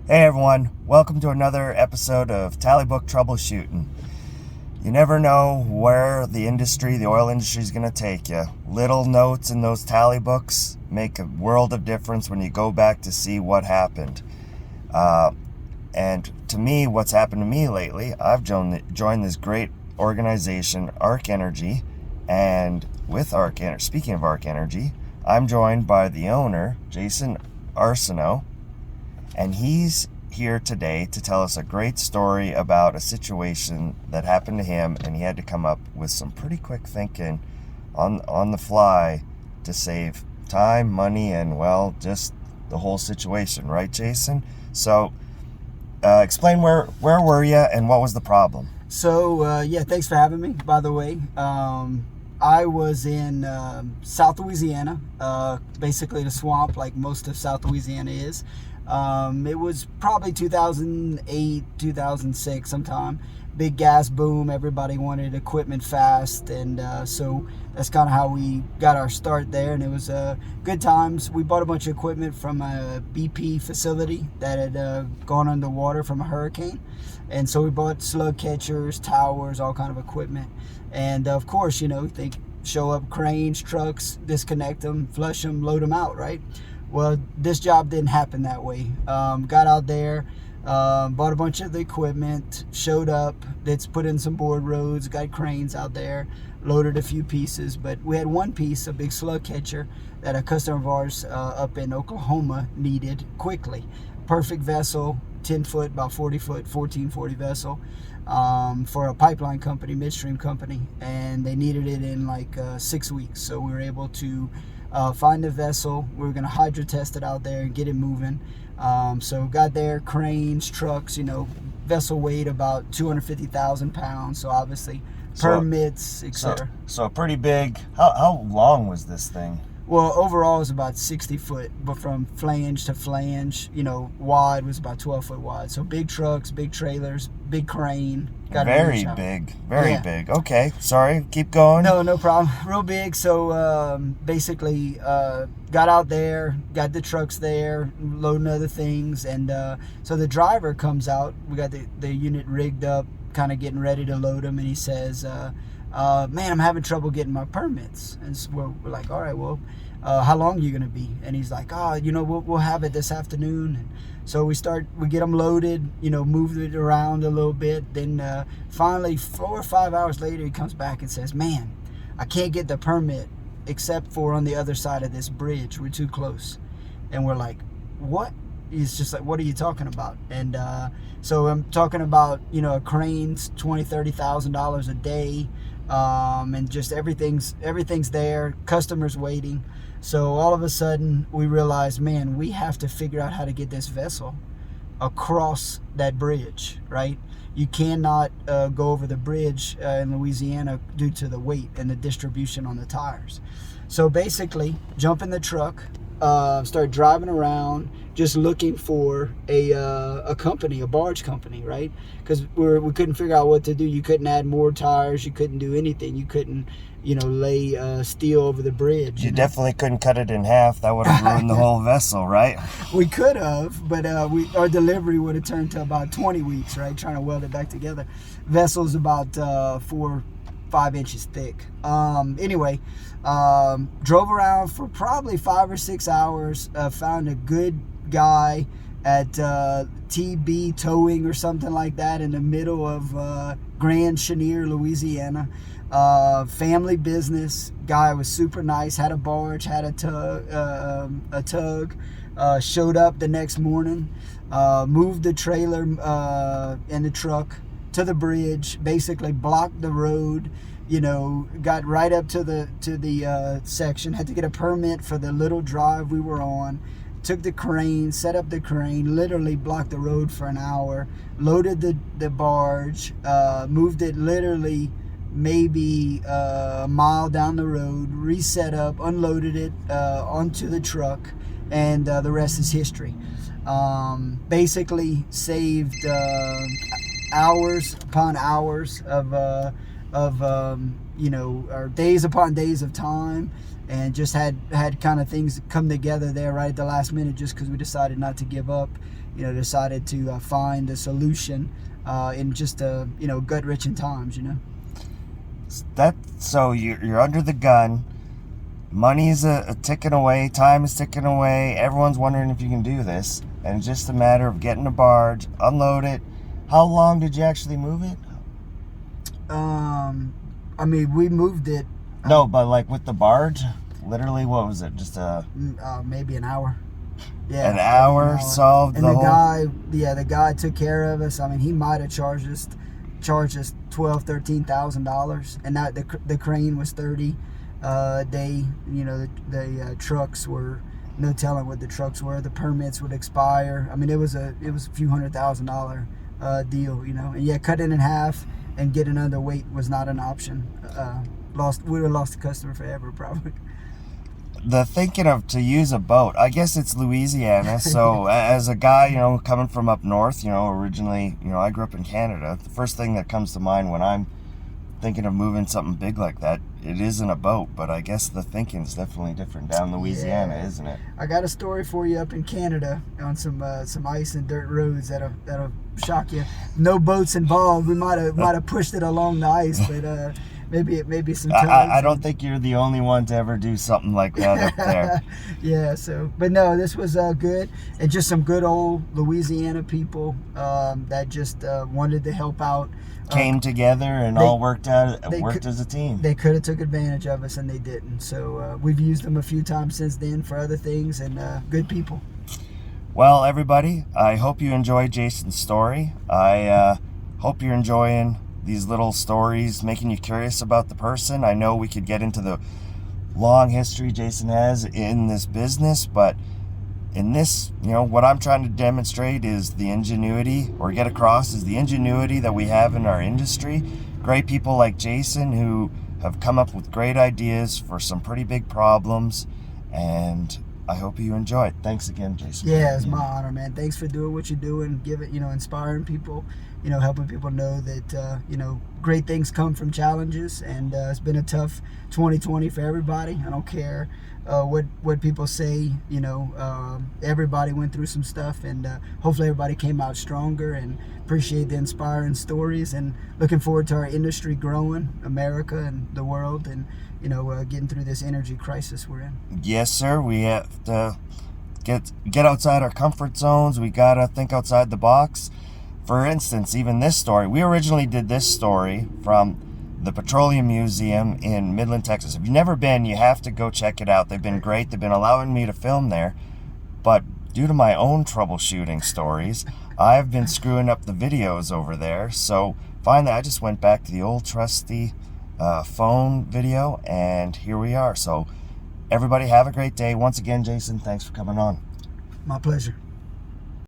Hey everyone, welcome to another episode of Tally Book Troubleshooting. You never know where the oil industry is going to take you. Little notes in those tally books make a world of difference when you go back to see what happened. And to me, what's happened to me lately, I've joined this great organization, Arc Energy, and speaking of Arc Energy, I'm joined by the owner, Jason Arsenault. And he's here today to tell us a great story about a situation that happened to him, and he had to come up with some pretty quick thinking on the fly to save time, money, and, well, just the whole situation. Right, Jason? So, explain where were you and what was the problem? So, thanks for having me, by the way. I was in South Louisiana, basically the swamp like most of South Louisiana is. It was probably 2008, 2006 sometime. Big gas boom, everybody wanted equipment fast, and so that's kind of how we got our start there, and it was good times. We bought a bunch of equipment from a BP facility that had gone underwater from a hurricane, and so we bought slug catchers, towers, all kind of equipment, and of course, show up cranes, trucks, disconnect them, flush them, load them out, right? Well, this job didn't happen that way. Got out there, bought a bunch of the equipment, showed up, let's put in some board roads, got cranes out there, loaded a few pieces, but we had one piece, a big slug catcher that a customer of ours up in Oklahoma needed quickly. Perfect vessel, 10 foot, about 40 foot, 1440 vessel, for a pipeline company, midstream company, and they needed it in like 6 weeks. So we were able to find the vessel. We were going to hydro test it out there and get it moving. So got there, cranes, trucks, vessel weight about 250,000 pounds. So obviously permits, etc. So pretty big. How long was this thing? Well, overall it was about 60 foot, but from flange to flange, wide was about 12 foot wide. So big trucks, big trailers, big crane. Very big. Okay, sorry, keep going. No problem. Real big. So basically, got out there, got the trucks there, loading other things, and so the driver comes out. We got the unit rigged up, kind of getting ready to load them, and he says, man, I'm having trouble getting my permits. And so we're like, all right, well, how long are you going to be? And he's like, we'll have it this afternoon. And so we get them loaded, move it around a little bit. Then finally, 4 or 5 hours later, he comes back and says, man, I can't get the permit except for on the other side of this bridge. We're too close. And we're like, what? He's just like, what are you talking about? And so I'm talking about, a crane's $20,000-$30,000 a day. And just everything's there, customers waiting. So all of a sudden we realized, man, we have to figure out how to get this vessel across that bridge, right? You cannot go over the bridge in Louisiana due to the weight and the distribution on the tires. So basically, jump in the truck, start driving around, just looking for a company, a barge company, right? Because we couldn't figure out what to do. You couldn't add more tires. You couldn't do anything. You couldn't, lay steel over the bridge. You definitely couldn't cut it in half. That would have ruined the whole vessel, right? We could have, but our delivery would have turned to about 20 weeks, right? Trying to weld it back together. Vessel's about 4-5 inches thick. Anyway, drove around for probably 5 or 6 hours. Found a good guy at TB Towing or something like that in the middle of Grand Chenier, Louisiana. Family business. Guy was super nice. Had a barge, had a tug. Showed up the next morning. Moved the trailer and the truck to the bridge. Basically blocked the road. Got right up to the section. Had to get a permit for the little drive we were on. Took the crane, set up the crane, literally blocked the road for an hour, loaded the barge, moved it literally maybe a mile down the road, reset up, unloaded it onto the truck, and the rest is history. Basically saved hours upon hours of or days upon days of time, and just had kind of things come together there right at the last minute, just because we decided not to give up. Decided to find a solution in just gut-wrenching times. So you're under the gun. Money's a ticking away. Time is ticking away. Everyone's wondering if you can do this, and it's just a matter of getting a barge, unload it. How long did you actually move it? We moved it. No, but like with the barge, literally, what was it? Just maybe an hour. Yeah, an hour solved and the whole. The guy took care of us. I mean, he might have charged us $12,000-$13,000, and that the crane was $30 a day. The trucks were no telling what the trucks were. The permits would expire. I mean, it was a few $100,000 deal. And yeah, cut it in half and get another weight was not an option. We would have lost the customer forever probably. The thinking of to use a boat, I guess it's Louisiana. So as a guy, coming from up north, originally, I grew up in Canada. The first thing that comes to mind when I'm thinking of moving something big like that, it isn't a boat, but I guess the thinking's definitely different down Louisiana, isn't it? I got a story for you up in Canada on some ice and dirt roads that'll shock you. No boats involved. We might have pushed it along the ice, but maybe some tugs. I don't think you're the only one to ever do something like that up there. Yeah, but no, this was good, and just some good old Louisiana people that just wanted to help out. Came together and all worked as a team. They could have took advantage of us, and they didn't. So we've used them a few times since then for other things, and good people. Well, everybody, I hope you enjoyed Jason's story. I hope you're enjoying these little stories, making you curious about the person. I know we could get into the long history Jason has in this business, but in this, what I'm trying to demonstrate is the ingenuity, or get across is the ingenuity that we have in our industry. Great people like Jason who have come up with great ideas for some pretty big problems, and I hope you enjoy it. Thanks again, Jason. Yeah, it's my honor, man. Thanks for doing what you're doing. Inspiring people, helping people know that, great things come from challenges. And it's been a tough 2020 for everybody. I don't care what people say. Everybody went through some stuff, and hopefully everybody came out stronger, and appreciate the inspiring stories, and looking forward to our industry growing, America and the world, and getting through this energy crisis we're in. Yes, sir. We have to get outside our comfort zones. We gotta think outside the box. For instance, even this story, we originally did this story from the Petroleum Museum in Midland, Texas. If you've never been, you have to go check it out. They've been great. They've been allowing me to film there, but due to my own troubleshooting stories, I've been screwing up the videos over there. So finally, I just went back to the old trusty phone video, and here we are. So everybody have a great day. Once again, Jason, thanks for coming on. My pleasure.